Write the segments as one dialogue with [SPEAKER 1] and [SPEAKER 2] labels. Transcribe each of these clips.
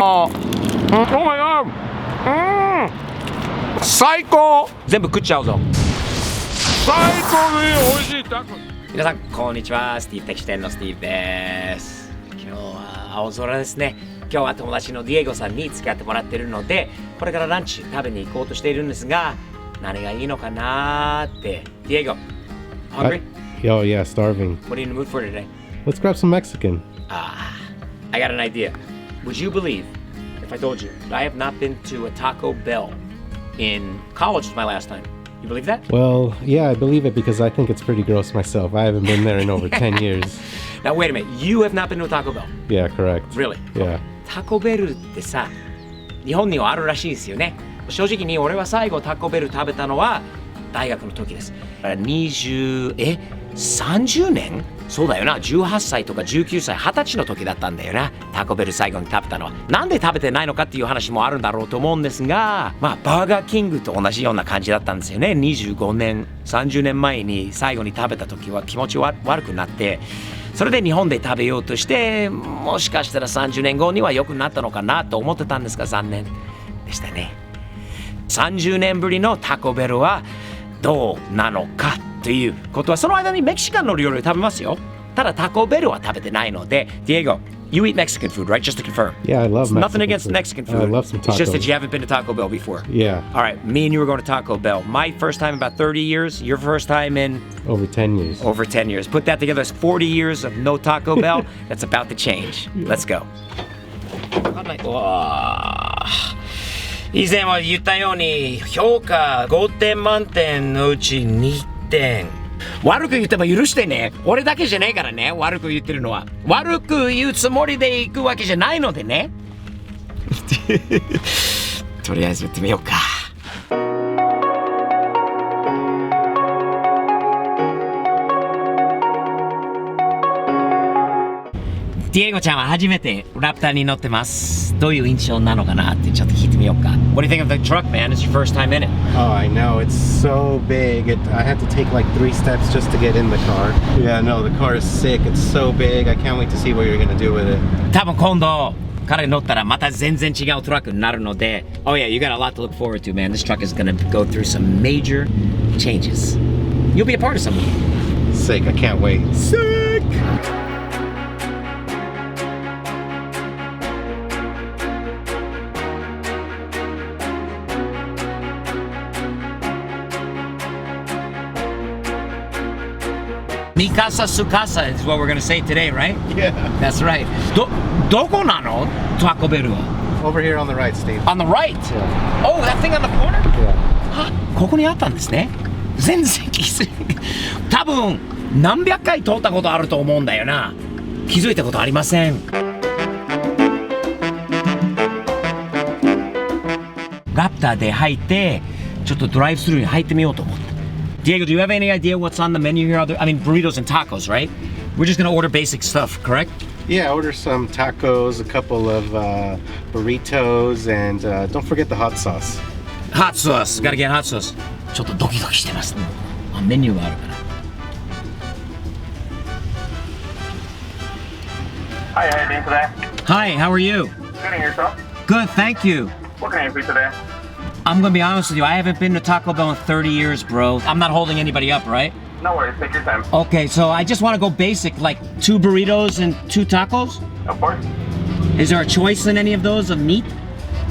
[SPEAKER 1] Oh my god! 最高！全部食っちゃうぞ。最高に美味しいタコ。皆さんこんにちは、スティーブ的視点のスティーブです。今日は青空ですね。今日は友達のディエゴさんに付き合ってもらっているので、これからランチ食べに行こうとしているんですが、何がいいのかなーって。ディエゴ、hungry?
[SPEAKER 2] Oh yeah, starving.
[SPEAKER 1] What are you in the mood for today?
[SPEAKER 2] Let's grab some Mexican.
[SPEAKER 1] I got an idea. Would you believe if I told you that I have not been to a Taco Bell in college was my last time? You believe that?
[SPEAKER 2] Well, yeah, I believe it because I think it's pretty gross myself. I haven't been there in over 10 years.
[SPEAKER 1] Now wait a minute. You have not been to a Taco Bell?
[SPEAKER 2] Yeah, correct.
[SPEAKER 1] Really?
[SPEAKER 2] Yeah.
[SPEAKER 1] タコベルってさ、日本にはあるらしいですよね。正直に俺は最後タコベル食べたのは大学の時です。30年？そうだよな。18歳とか19歳、20歳の時だったんだよな。タコベル最後に食べたのは。なんで食べてないのかっていう話もあるんだろうと思うんですが、まあバーガーキングと同じような感じだったんですよね。25年、30年前に最後に食べた時は気持ち悪くなって、それで日本で食べようとして、もしかしたら30年後には良くなったのかなと思ってたんですが、残念でしたね。30年ぶりのタコベルはどうなのかということは、その間にメキシカンの料理を食べますよ。ただタコベルは食べてないので、Diego, you eat Mexican food, right? Just to confirm.
[SPEAKER 2] Yeah, I love Mexican
[SPEAKER 1] Nothing against
[SPEAKER 2] food.
[SPEAKER 1] Mexican food.
[SPEAKER 2] I love some tacos.
[SPEAKER 1] It's just that you haven't been to Taco Bell before.
[SPEAKER 2] Yeah.
[SPEAKER 1] All right, me and you were going to Taco Bell. My first time in about 30 years. Your first time in?
[SPEAKER 2] Over 10 years.
[SPEAKER 1] Over 10 years. Put that together as 40 years of no Taco Bell. That's about to change. Let's go. 以前は言ったように評価5点満点のうち2点。悪く言っても許してね。俺だけじゃねえからね。悪く言ってるのは。悪く言うつもりで行くわけじゃないのでね。とりあえずやってみようか。ディエゴちゃんは初めてラプターに乗ってます。どういう印象なのかなってちょっと聞いてみようか。What do you think of the truck, man? It's your first time in it.
[SPEAKER 2] Oh, I know. It's so big. I had to take like 3 steps just to get in the car. Yeah, no, the car is sick. It's so big. I can't wait to see what you're going to do with it.
[SPEAKER 1] 多分今度彼乗ったらまた全然違うトラックになるので。Oh yeah, you got a lot to look forward to, man. This truck is going to go through some major changes. You'll be a part of some of them.
[SPEAKER 2] Sick. I can't wait.
[SPEAKER 1] Sick! Mikasa Sukasa is what we're gonna say today, right?
[SPEAKER 2] Yeah.
[SPEAKER 1] That's right. どこなの? Taco Bell は
[SPEAKER 2] Over here on the right, Steve.
[SPEAKER 1] On the right?
[SPEAKER 2] Yeah.
[SPEAKER 1] Oh, that thing on the corner?
[SPEAKER 2] Yeah.
[SPEAKER 1] あ、ここにあったんですね。全然気づいて。多分何百回通ったことあると思うんだよな。気づいたことありません。ラプターで入ってちょっとドライブスルーに入ってみようと思って。Diego, do you have any idea what's on the menu here? I mean, burritos and tacos, right? We're just gonna order basic stuff, correct?
[SPEAKER 2] Yeah, order some tacos, a couple of burritos, and don't forget the hot sauce.
[SPEAKER 1] Hot sauce. Gotta get hot sauce. ちょっとドキドキしてますね。メニューがあるから。
[SPEAKER 3] Hi, how are you doing today?
[SPEAKER 1] Hi, how are you?
[SPEAKER 3] Good, and yourself?
[SPEAKER 1] Good, thank you.
[SPEAKER 3] What can I do today?
[SPEAKER 1] I'm gonna be honest with you, I haven't been to Taco Bell in 30 years, bro. I'm not holding anybody up, right?
[SPEAKER 3] No worries, take your time.
[SPEAKER 1] Okay, so I just want to go basic, like 2 burritos and 2 tacos.
[SPEAKER 3] Of course.
[SPEAKER 1] Is there a choice in any of those of meat?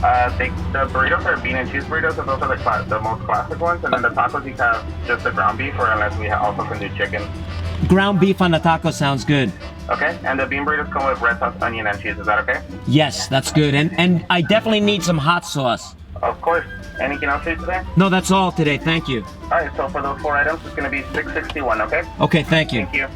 [SPEAKER 3] The burritos are bean and cheese burritos, so those are the most classic ones. And then the tacos, you have just the ground beef, or unless we also can do chicken.
[SPEAKER 1] Ground beef on the taco sounds good.
[SPEAKER 3] Okay, and the bean burritos come with red sauce, onion, and cheese. Is that okay?
[SPEAKER 1] Yes, that's good. And I definitely need some hot sauce.
[SPEAKER 3] Of course. Anything else for you today?
[SPEAKER 1] No, that's all today. Thank you.
[SPEAKER 3] All right, so for those 4 items, it's going to be $6.61, okay?
[SPEAKER 1] Okay, thank you.
[SPEAKER 3] Thank you.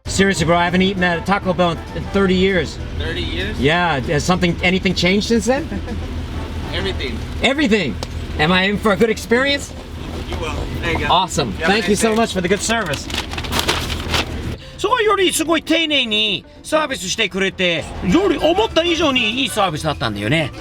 [SPEAKER 1] Seriously, bro, I haven't eaten at a Taco Bell in 30 years.
[SPEAKER 4] 30 years?
[SPEAKER 1] Yeah, has anything changed since then?
[SPEAKER 4] Everything.
[SPEAKER 1] Everything. Am I in for a good experience?
[SPEAKER 4] You will. There you go.
[SPEAKER 1] Awesome. Thank you so much for the good service. それよりすごい丁寧にサービスしてくれて、より思った以上にいいサービスだったんだよね。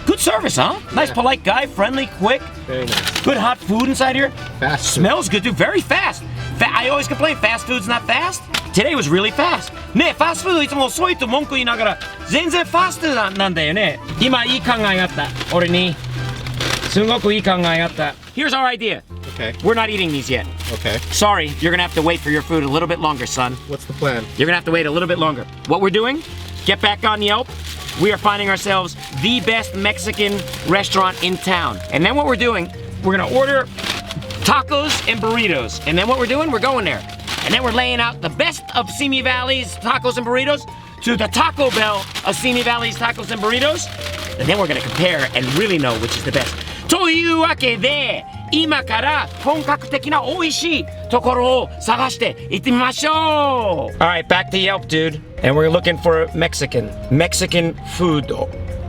[SPEAKER 1] Good service, huh? Nice, polite guy, friendly, quick.
[SPEAKER 2] Very nice.
[SPEAKER 1] Good hot food inside here.
[SPEAKER 2] Fast. food.
[SPEAKER 1] Smells good too. Very fast. I always complain fast food's not fast. Today was really fast. ね、ファストフードいつも遅いと文句言いながら全然ファストなんだよね。今いい考えがあった。俺に。すごくいい考えがあった。Here's our idea.
[SPEAKER 2] Okay.
[SPEAKER 1] We're not eating these yet.
[SPEAKER 2] Okay.
[SPEAKER 1] Sorry, you're gonna have to wait for your food a little bit longer, son.
[SPEAKER 2] What's the plan?
[SPEAKER 1] You're gonna have to wait a little bit longer. What we're doing, get back on Yelp. We are finding ourselves the best Mexican restaurant in town. And then what we're doing, we're gonna order tacos and burritos. And then what we're doing, we're going there. And then we're laying out the best of Simi Valley's tacos and burritos to the Taco Bell of Simi Valley's tacos and burritos. And then we're gonna compare and really know which is the best. というわけで、今から本格的な美味しいところを探して行ってみましょう。Alright, back to Yelp, dude. And we're looking for Mexican food.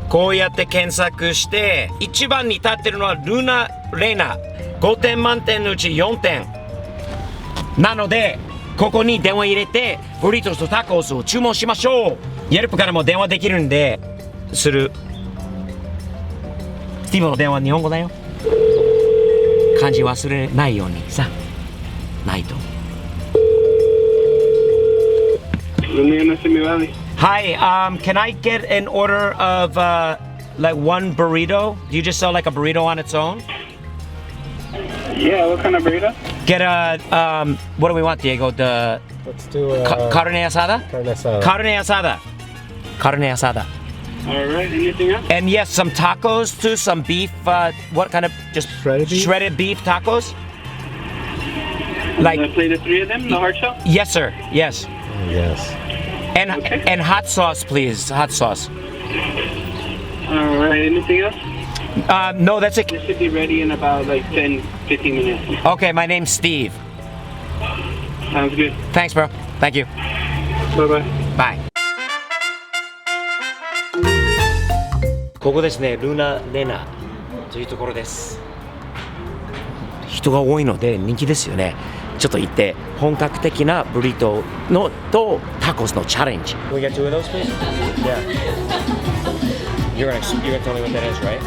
[SPEAKER 1] こうやって検索して、一番に立ってるのはルナレナ。5点満点のうち4点。なので、ここに電話入れて、ブリトーとタコスを注文しましょう。Yelp からも電話できるんで、する。スティーブの電話日本語だよ。漢字忘れないようにさ、ないと。Hi, can I get an order of like one burrito? Do you just sell like a burrito on its own?
[SPEAKER 5] Yeah, what kind of burrito?
[SPEAKER 1] Get a what do we want, Diego? The
[SPEAKER 2] Let's do
[SPEAKER 1] carne asada?
[SPEAKER 2] carne asada.
[SPEAKER 1] Carne asada. Carne asada.
[SPEAKER 5] Alright, anything else?
[SPEAKER 1] And yes, some tacos too, some beef. What kind of just
[SPEAKER 2] Shredded beef?
[SPEAKER 1] tacos?
[SPEAKER 5] Can I
[SPEAKER 1] Like
[SPEAKER 5] play the three of them, the hard shell?
[SPEAKER 1] yes, sir. Yes.
[SPEAKER 2] Oh, yes.
[SPEAKER 1] And
[SPEAKER 5] Okay.
[SPEAKER 1] and hot sauce, please. Hot sauce.
[SPEAKER 5] Alright, anything else?
[SPEAKER 1] No, that's it.
[SPEAKER 5] This should be ready in about like 10, 15 minutes.
[SPEAKER 1] Okay, my name's Steve.
[SPEAKER 5] Sounds good.
[SPEAKER 1] Thanks, bro. Thank you.
[SPEAKER 5] Bye-bye.
[SPEAKER 1] Bye. ここですね、ルナレナというところです。人が多いので人気ですよね。ちょっと行って本格的なブリトーのとタコスのチャレンジ。We get two of those, please? Yeah. You're gonna tell me what that is, right?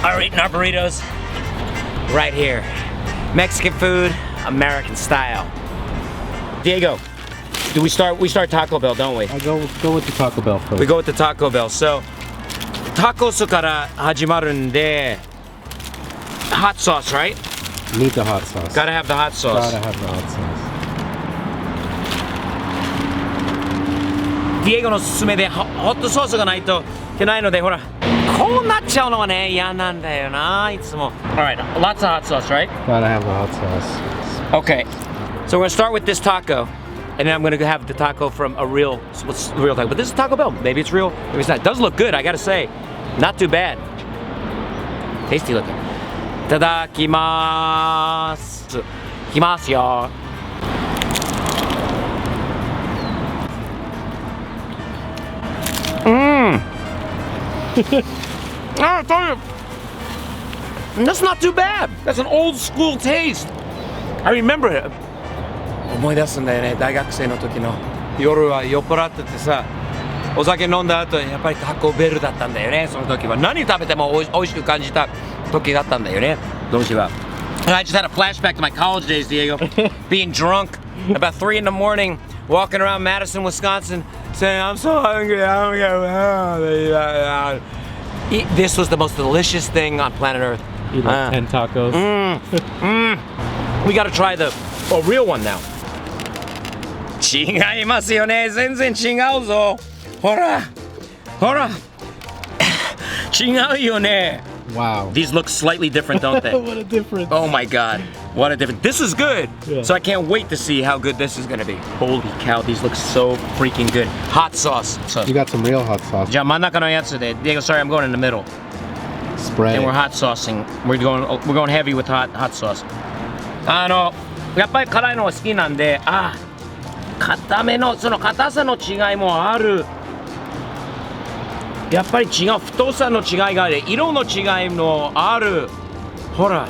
[SPEAKER 1] All right, our burritos right here. Mexican food, American style. Diego, we start Taco Bell, don't we?
[SPEAKER 2] I go with the Taco Bell first.
[SPEAKER 1] We go with the Taco Bell. So, タコスから始まるんで hot sauce, right?
[SPEAKER 2] Need the hot sauce.
[SPEAKER 1] Gotta have the hot sauce.
[SPEAKER 2] Gotta have the hot sauce.
[SPEAKER 1] ディエゴのすすめでホットソースがないといけないので、ほら、こうなっちゃうのがね、嫌なんだよな、いつも。Alright, lots of hot sauce, right?
[SPEAKER 2] Gotta have the hot sauce.
[SPEAKER 1] Okay, so we're gonna start with this taco, and then I'm gonna have the taco from a real taco. But this is Taco Bell. Maybe it's real, maybe it's not. It does look good, I gotta say. Not too bad. Tasty looking. いただきます。いきますよ。I tell you, that's not too bad. That's an old school taste. I remember it. 思い出すんだよね、大学生の時の夜は酔っ払っててさ、お酒飲んだ後やっぱりタコベルだったんだよね。その時は何食べても美味しく感じた時だったんだよね、当時は。And I just had a flashback to my college days, Diego. Being drunk about 3 in the morning, walking around Madison, Wisconsin, saying, I'm so hungry, I don't get. This was the most delicious thing on planet Earth.
[SPEAKER 2] Eat like 10 tacos.
[SPEAKER 1] We gotta try the real one now. 違いますよね、全然違うぞ。ほら、ほら。違うよね。
[SPEAKER 2] Wow.
[SPEAKER 1] These look slightly different, don't they?
[SPEAKER 2] What a difference.
[SPEAKER 1] Oh my god, what a difference. This is good.
[SPEAKER 2] Yeah.
[SPEAKER 1] So I can't wait to see how good this is gonna be. Holy cow, these look so freaking good. Hot sauce.
[SPEAKER 2] You got some real hot sauce.
[SPEAKER 1] じゃあ真ん中のやつで、Diego, sorry, I'm going in the middle.
[SPEAKER 2] Spray.
[SPEAKER 1] And we're hot saucing. We're going heavy with hot sauce. やっぱり辛いのが好きなんで、硬めのその硬さの違いもある。やっぱり違う、太さの違いがある、色の違いもある。ほら、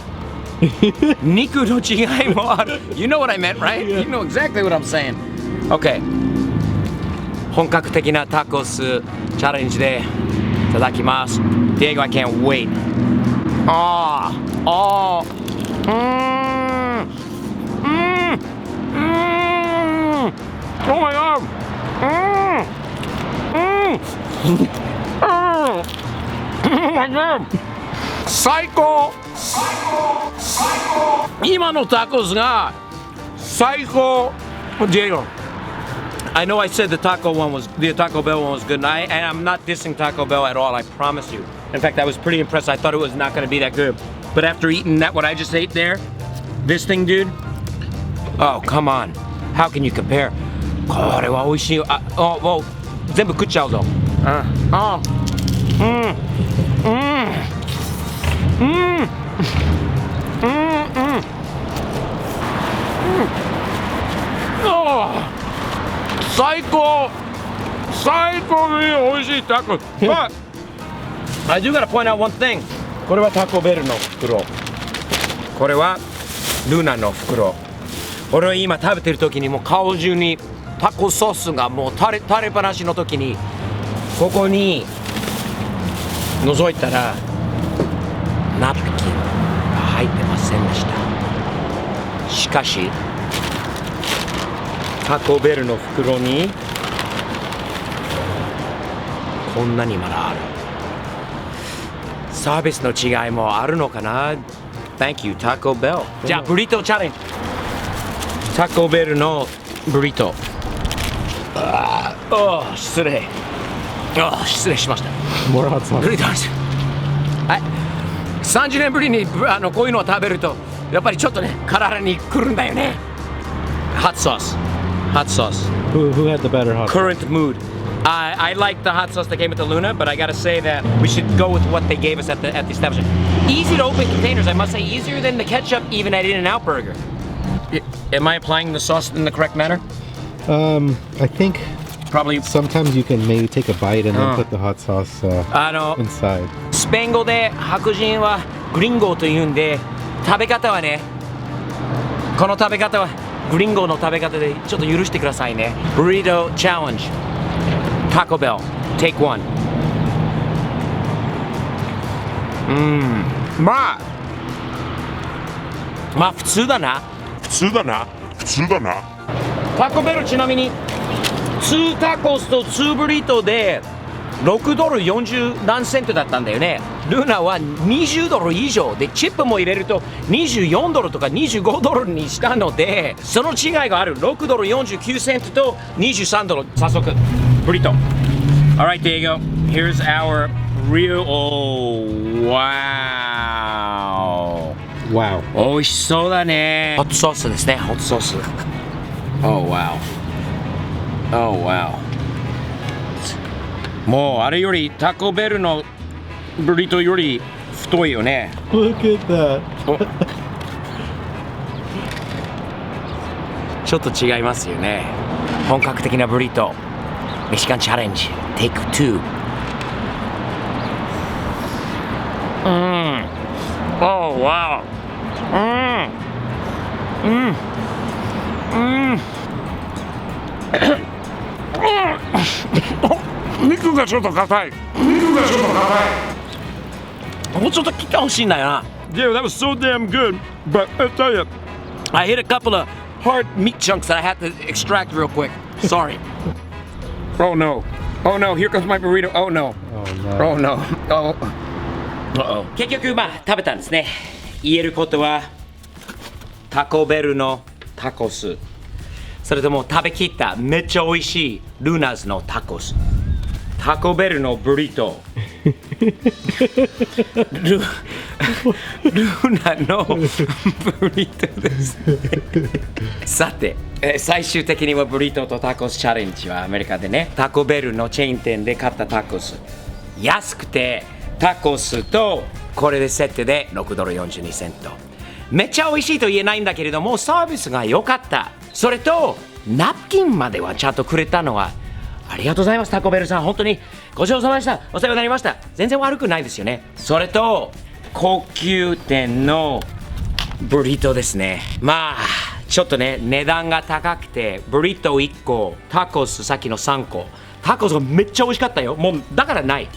[SPEAKER 1] 肉の違いもある。You know what I meant, right? You know exactly what I'm saying. Okay. 本格的なタコスチャレンジでいただきます。Diego, I can't wait. Oh my god. Oh my god. 最高。今のタコスが最高。Diego, I know I said the Taco Bell one was good, and I'm not dissing Taco Bell at all, I promise you. In fact, I was pretty impressed. I thought it was not going to be that good. But after eating what I just ate there, this thing, dude, oh, come on. How can you compare? これは美味しいよ。もう全部食っちゃうぞ。最高に美味しいタコ。But I do gotta point out one thing. これはタコベルの袋。これはルナの袋。俺は今食べてる時にもう顔中にタコソースがもう垂れっぱなしの時にここに覗いたらナプキンが入ってませんでした。しかしタコベルの袋にこんなにまだある。サービスの違いもあるのかな。 Thank you Taco Bell。 じゃあブリトーチャレンジ。タコベルのブリトー。失礼しました。
[SPEAKER 2] More hot sauce.
[SPEAKER 1] ブリトーです。はい、30年ぶりにこういうのを食べるとやっぱりちょっとね体にくるんだよね。Hot sauce.
[SPEAKER 2] Who had the better hot sauce?
[SPEAKER 1] Current mood. I like the hot sauce that came with the Luna, but I gotta say that we should go with what they gave us at the establishment. Easy to open containers, I must say, easier than the ketchup even at In-N-Out Burger. Am I applying the sauce in the correct manner?
[SPEAKER 2] I think
[SPEAKER 1] Probably.
[SPEAKER 2] sometimes you can maybe take a bite and then put the hot sauce inside.
[SPEAKER 1] スペイン語で白人はグリンゴというんで、食べ方はね、この食べ方はグリンゴの食べ方でちょっと許してくださいね。Burrito Challenge Taco Bell Take 1。まあ普通だな。タコベルちなみに2タコスと2ブリトーで$6 40何セントだったんだよね。ルナは$20以上でチップも入れると$24とか$25にしたので、その違いがある。$6 49セントと$23。早速ブリトー。 Alright, Diego, here's our real. Oh, wow.
[SPEAKER 2] Wow.
[SPEAKER 1] 美味しそうだね。ホットソースですね。ホットソース。Oh wow. Oh wow. もうあれよりタコベルのブリトーより太いよね。
[SPEAKER 2] Look at that.
[SPEAKER 1] ちょっと違いますよね。本格的なブリトー。メシカンチャレンジ Take 2。Oh wow. 肉がちょっと硬い。もうちょっと切ってほしいんだよな。Yeah, that was so damn good. But I tell you, I hit a couple of hard meat chunks that I had to extract real quick. Sorry. Oh no. Oh no, here comes my burrito. Oh no.
[SPEAKER 2] Oh
[SPEAKER 1] Oh
[SPEAKER 2] no.
[SPEAKER 1] no. Oh. 結局食べたんですね。言えることはタコベルのタコス、それとも食べきっためっちゃ美味しいルナズのタコス、タコベルのブリトー、ルナのブリトーです。さて、最終的にはブリトーとタコスチャレンジはアメリカでね、タコベルのチェーン店で買ったタコス、安くてタコスとこれでセットで$6 42セント。めっちゃ美味しいと言えないんだけれども、サービスが良かった。それとナプキンまではちゃんとくれたのはありがとうございます。タコベルさん、本当にごちそうさまでした。お世話になりました。全然悪くないですよね。それと高級店のブリトーですね。まあちょっとね値段が高くて、ブリトー1個、タコスさっきの3個、タコスがめっちゃ美味しかったよ。もうだからない。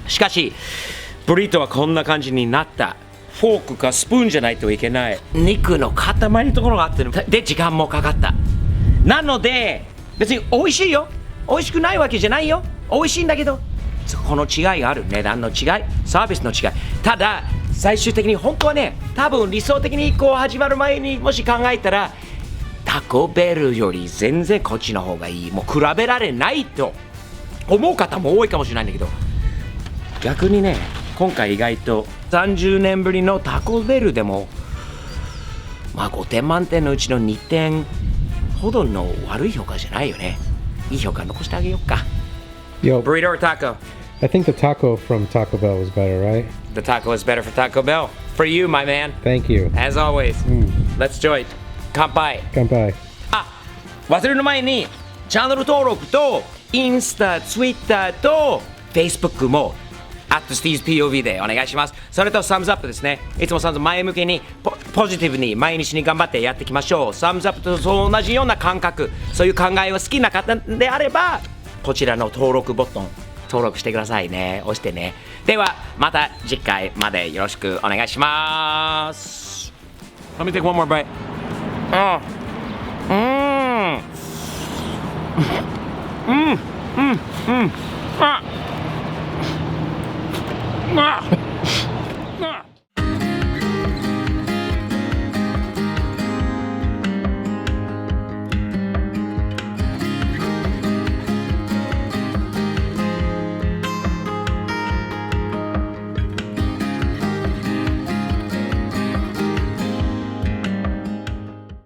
[SPEAKER 1] しかしブリトーはこんな感じになった。フォークかスプーンじゃないといけない。肉の塊のところがあってで時間もかかった。なので別に美味しいよ、美味しくないわけじゃないよ、美味しいんだけど、この違いがある。値段の違い、サービスの違い。ただ最終的に本当はね、多分理想的にこう始まる前にもし考えたら、タコベルより全然こっちの方がいい。もう比べられないと思う方も多いかもしれないんだけど、逆にね今回意外と30年ぶりのタコベルでもまあ5点満点のうちの2点ほどの悪い評価じゃないよね。いい評価残してあげようか。
[SPEAKER 6] Yo,
[SPEAKER 1] Burrito or taco?
[SPEAKER 6] I think the taco from Taco Bell was better, right?
[SPEAKER 1] The taco is better for Taco Bell. For you, my man.
[SPEAKER 6] Thank you.
[SPEAKER 1] As always. Let's enjoy it. 乾杯。
[SPEAKER 6] Kanpai.
[SPEAKER 1] あ、忘れる前にチャンネル登録とインスタ、ツイッターと Facebook も@Steve'sPOV でお願いします。それとサムズアップですね。いつもサムズ前向きにポジティブに毎日に頑張ってやっていきましょう。サムズアップと同じような感覚、そういう考えを好きな方であればこちらの登録ボタン登録してくださいね。押してね。ではまた次回までよろしくお願いします。Let me take one more bite. Ah.